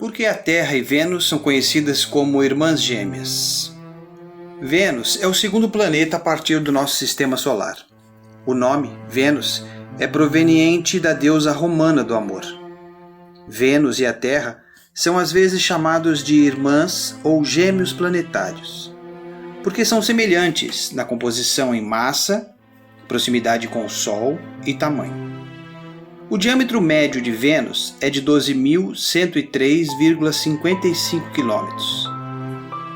Por que a Terra e Vênus são conhecidas como irmãs gêmeas? Vênus é o segundo planeta a partir do nosso sistema solar. O nome, Vênus, é proveniente da deusa romana do amor. Vênus e a Terra são às vezes chamados de irmãs ou gêmeos planetários, porque são semelhantes na composição em massa, proximidade com o Sol e tamanho. O diâmetro médio de Vênus é de 12.103,55 km,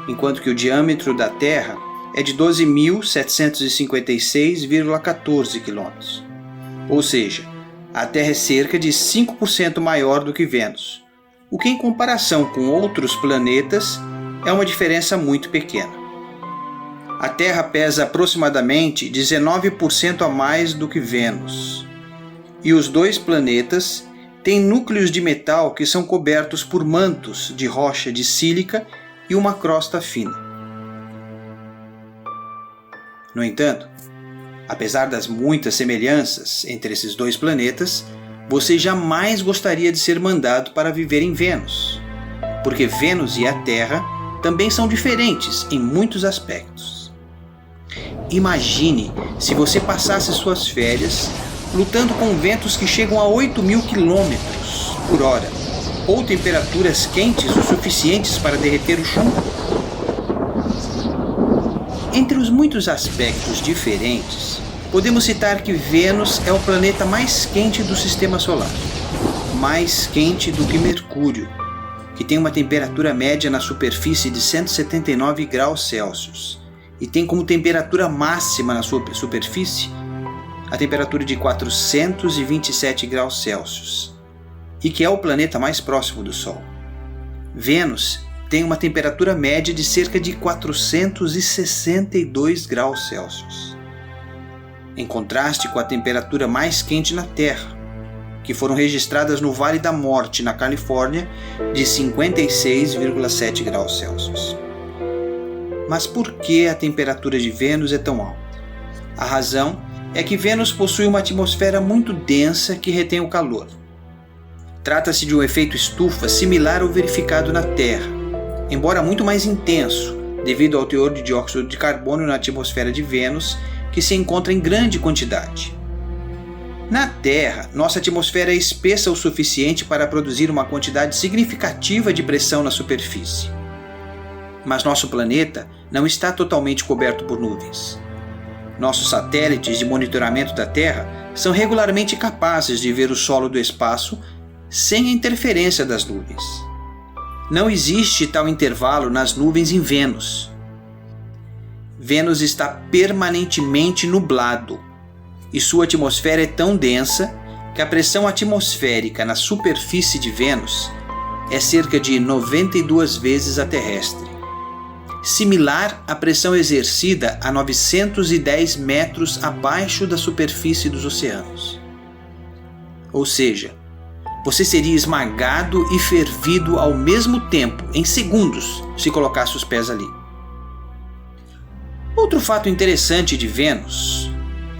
enquanto que o diâmetro da Terra é de 12.756,14 km. Ou seja, a Terra é cerca de 5% maior do que Vênus, o que em comparação com outros planetas é uma diferença muito pequena. A Terra pesa aproximadamente 19% a mais do que Vênus. E os dois planetas têm núcleos de metal que são cobertos por mantos de rocha de sílica e uma crosta fina. No entanto, apesar das muitas semelhanças entre esses dois planetas, você jamais gostaria de ser mandado para viver em Vênus, porque Vênus e a Terra também são diferentes em muitos aspectos. Imagine se você passasse suas férias lutando com ventos que chegam a 8.000 km por hora, ou temperaturas quentes o suficientes para derreter o chumbo. Entre os muitos aspectos diferentes, podemos citar que Vênus é o planeta mais quente do Sistema Solar, mais quente do que Mercúrio, que tem uma temperatura média na superfície de 179 graus Celsius, e tem como temperatura máxima na sua superfície a temperatura de 427 graus Celsius, e que é o planeta mais próximo do Sol. Vênus tem uma temperatura média de cerca de 462 graus Celsius, em contraste com a temperatura mais quente na Terra, que foram registradas no Vale da Morte, na Califórnia, de 56,7 graus Celsius. Mas por que a temperatura de Vênus é tão alta? A razão é que Vênus possui uma atmosfera muito densa que retém o calor. Trata-se de um efeito estufa similar ao verificado na Terra, embora muito mais intenso, devido ao teor de dióxido de carbono na atmosfera de Vênus, que se encontra em grande quantidade. Na Terra, nossa atmosfera é espessa o suficiente para produzir uma quantidade significativa de pressão na superfície. Mas nosso planeta não está totalmente coberto por nuvens. Nossos satélites de monitoramento da Terra são regularmente capazes de ver o solo do espaço sem a interferência das nuvens. Não existe tal intervalo nas nuvens em Vênus. Vênus está permanentemente nublado e sua atmosfera é tão densa que a pressão atmosférica na superfície de Vênus é cerca de 92 vezes a terrestre, similar à pressão exercida a 910 metros abaixo da superfície dos oceanos. Ou seja, você seria esmagado e fervido ao mesmo tempo, em segundos, se colocasse os pés ali. Outro fato interessante de Vênus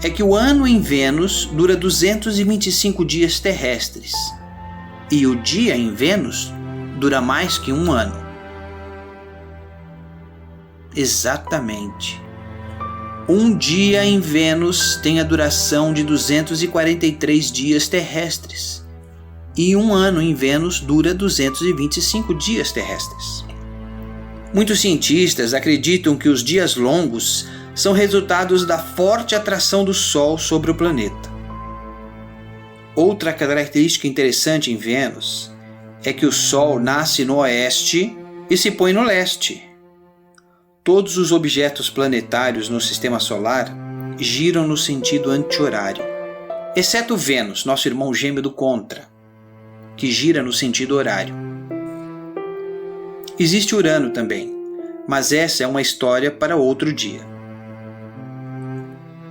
é que o ano em Vênus dura 225 dias terrestres, e o dia em Vênus dura mais que um ano. Exatamente. Um dia em Vênus tem a duração de 243 dias terrestres, e um ano em Vênus dura 225 dias terrestres. Muitos cientistas acreditam que os dias longos são resultados da forte atração do Sol sobre o planeta. Outra característica interessante em Vênus é que o Sol nasce no oeste e se põe no leste. Todos os objetos planetários no Sistema Solar giram no sentido anti-horário, exceto Vênus, nosso irmão gêmeo do contra, que gira no sentido horário. Existe Urano também, mas essa é uma história para outro dia.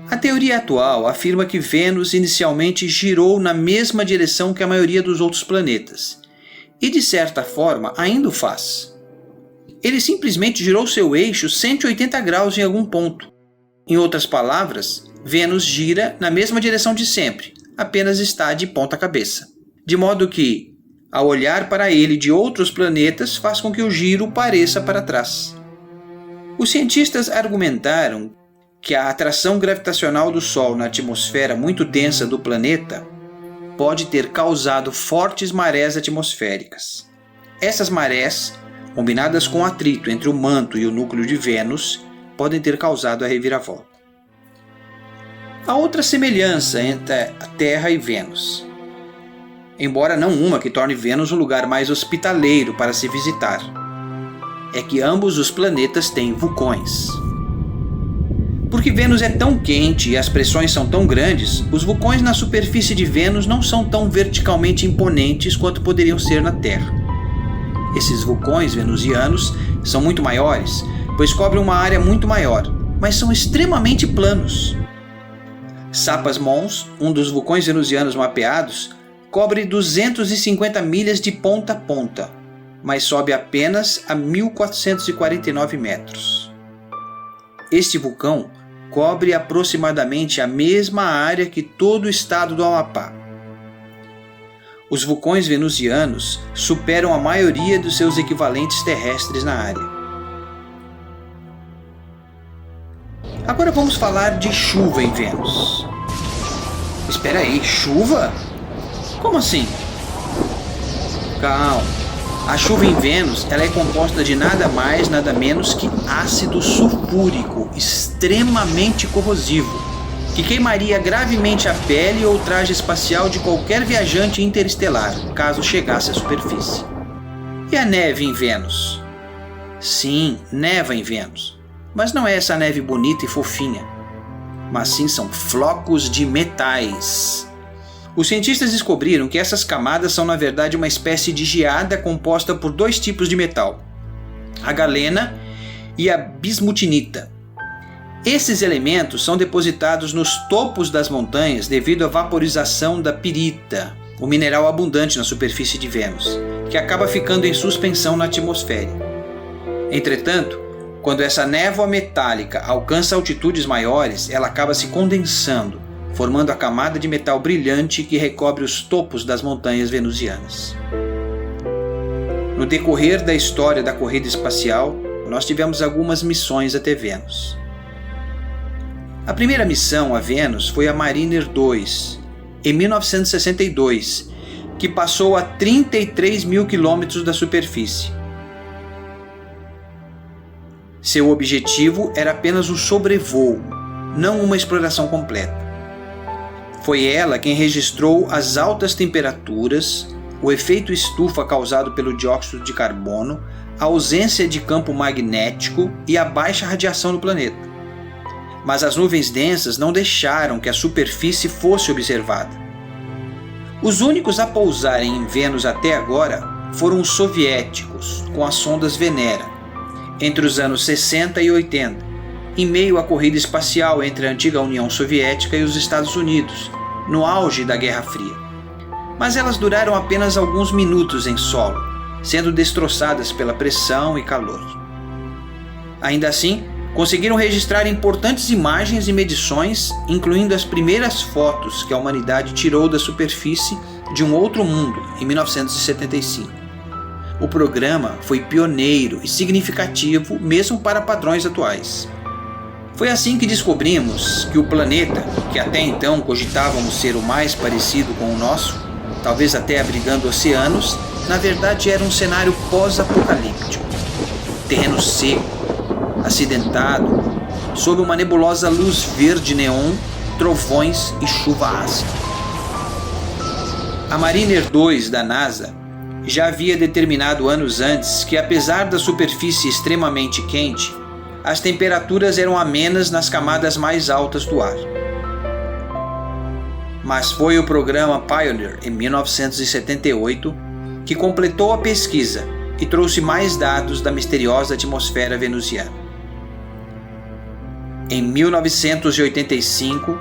A teoria atual afirma que Vênus inicialmente girou na mesma direção que a maioria dos outros planetas, e de certa forma ainda o faz. Ele simplesmente girou seu eixo 180 graus em algum ponto. Em outras palavras, Vênus gira na mesma direção de sempre, apenas está de ponta cabeça. De modo que, Ao olhar para ele de outros planetas, faz com que o giro pareça para trás. Os cientistas argumentaram que a atração gravitacional do Sol na atmosfera muito densa do planeta pode ter causado fortes marés atmosféricas. Essas marés, combinadas com o atrito entre o manto e o núcleo de Vênus, podem ter causado a reviravolta. Há outra semelhança entre a Terra e Vênus, embora não uma que torne Vênus um lugar mais hospitaleiro para se visitar. É que ambos os planetas têm vulcões. Porque Vênus é tão quente e as pressões são tão grandes, os vulcões na superfície de Vênus não são tão verticalmente imponentes quanto poderiam ser na Terra. Esses vulcões venusianos são muito maiores, pois cobrem uma área muito maior, mas são extremamente planos. Sapaz Mons, um dos vulcões venusianos mapeados, cobre 250 milhas de ponta a ponta, mas sobe apenas a 1.449 metros. Este vulcão cobre aproximadamente a mesma área que todo o estado do Amapá. Os vulcões venusianos superam a maioria dos seus equivalentes terrestres na área. Agora vamos falar de chuva em Vênus. Espera aí, chuva? Como assim? Calma. A chuva em Vênus ela é composta de nada mais, nada menos que ácido sulfúrico extremamente corrosivo, que queimaria gravemente a pele ou traje espacial de qualquer viajante interestelar, caso chegasse à superfície. E a neve em Vênus? Sim, neva em Vênus. Mas não é essa neve bonita e fofinha, mas sim são flocos de metais. Os cientistas descobriram que essas camadas são na verdade uma espécie de geada composta por dois tipos de metal, a galena e a bismutinita. Esses elementos são depositados nos topos das montanhas devido à vaporização da pirita, o mineral abundante na superfície de Vênus, que acaba ficando em suspensão na atmosfera. Entretanto, quando essa névoa metálica alcança altitudes maiores, ela acaba se condensando, formando a camada de metal brilhante que recobre os topos das montanhas venusianas. No decorrer da história da corrida espacial, nós tivemos algumas missões até Vênus. A primeira missão a Vênus foi a Mariner 2, em 1962, que passou a 33 mil quilômetros da superfície. Seu objetivo era apenas um sobrevoo, não uma exploração completa. Foi ela quem registrou as altas temperaturas, o efeito estufa causado pelo dióxido de carbono, a ausência de campo magnético e a baixa radiação no planeta. Mas as nuvens densas não deixaram que a superfície fosse observada. Os únicos a pousarem em Vênus até agora foram os soviéticos, com as sondas Venera, entre os anos 60 e 80, em meio à corrida espacial entre a antiga União Soviética e os Estados Unidos, no auge da Guerra Fria. Mas elas duraram apenas alguns minutos em solo, sendo destroçadas pela pressão e calor. Ainda assim, conseguiram registrar importantes imagens e medições, incluindo as primeiras fotos que a humanidade tirou da superfície de um outro mundo em 1975. O programa foi pioneiro e significativo mesmo para padrões atuais. Foi assim que descobrimos que o planeta, que até então cogitávamos ser o mais parecido com o nosso, talvez até abrigando oceanos, na verdade era um cenário pós-apocalíptico. Terreno seco, acidentado, sob uma nebulosa luz verde neon, trovões e chuva ácida. A Mariner 2 da NASA já havia determinado anos antes que, apesar da superfície extremamente quente, as temperaturas eram amenas nas camadas mais altas do ar. Mas foi o programa Pioneer, em 1978, que completou a pesquisa e trouxe mais dados da misteriosa atmosfera venusiana. Em 1985,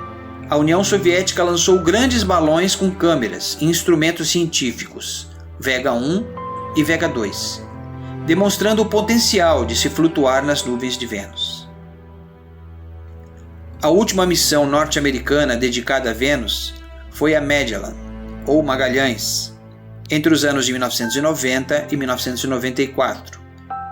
a União Soviética lançou grandes balões com câmeras e instrumentos científicos, Vega 1 e Vega 2, demonstrando o potencial de se flutuar nas nuvens de Vênus. A última missão norte-americana dedicada a Vênus foi a Magellan, ou Magalhães, entre os anos de 1990 e 1994.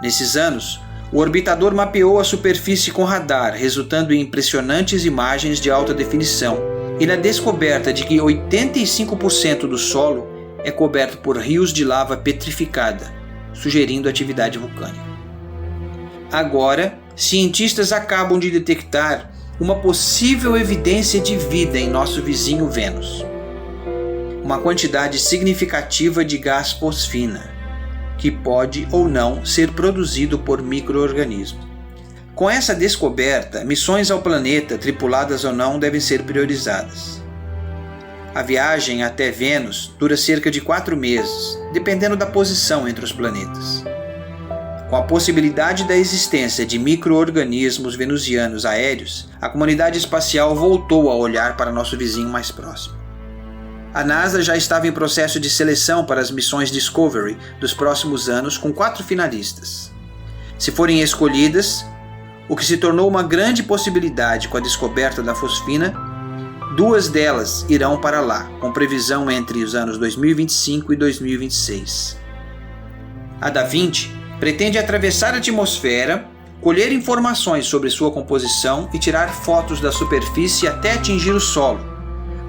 Nesses anos, o orbitador mapeou a superfície com radar, resultando em impressionantes imagens de alta definição e na descoberta de que 85% do solo é coberto por rios de lava petrificada, sugerindo atividade vulcânica. Agora, cientistas acabam de detectar uma possível evidência de vida em nosso vizinho Vênus. Uma quantidade significativa de gás fosfina, que pode ou não ser produzido por micro-organismos. Com essa descoberta, missões ao planeta, tripuladas ou não, devem ser priorizadas. A viagem até Vênus dura cerca de 4 meses, dependendo da posição entre os planetas. Com a possibilidade da existência de micro-organismos venusianos aéreos, a comunidade espacial voltou a olhar para nosso vizinho mais próximo. A NASA já estava em processo de seleção para as missões Discovery dos próximos anos com 4 finalistas. Se forem escolhidas, o que se tornou uma grande possibilidade com a descoberta da fosfina, 2 delas irão para lá, com previsão entre os anos 2025 e 2026. A Da Vinci pretende atravessar a atmosfera, colher informações sobre sua composição e tirar fotos da superfície até atingir o solo,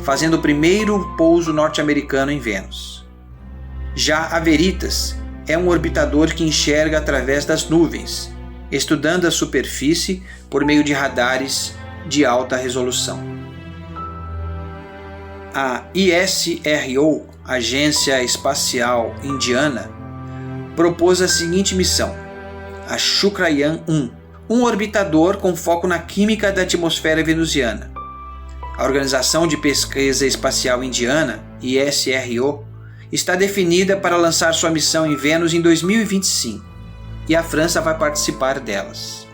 fazendo o primeiro pouso norte-americano em Vênus. Já a Veritas é um orbitador que enxerga através das nuvens, estudando a superfície por meio de radares de alta resolução. A ISRO, Agência Espacial Indiana, propôs a seguinte missão, a Shukrayan-1, um orbitador com foco na química da atmosfera venusiana. A Organização de Pesquisa Espacial Indiana, ISRO, está definida para lançar sua missão em Vênus em 2025, e a França vai participar delas.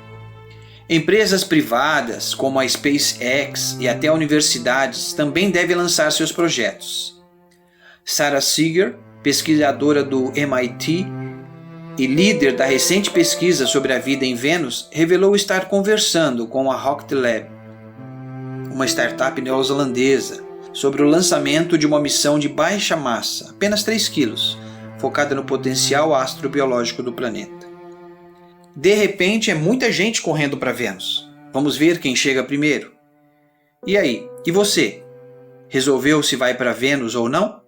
Empresas privadas, como a SpaceX e até universidades, também devem lançar seus projetos. Sarah Seeger, pesquisadora do MIT e líder da recente pesquisa sobre a vida em Vênus, revelou estar conversando com a Rocket Lab, uma startup neozelandesa, sobre o lançamento de uma missão de baixa massa, apenas 3 quilos, focada no potencial astrobiológico do planeta. De repente, é muita gente correndo para Vênus. Vamos ver quem chega primeiro. E aí, e você? Resolveu se vai para Vênus ou não?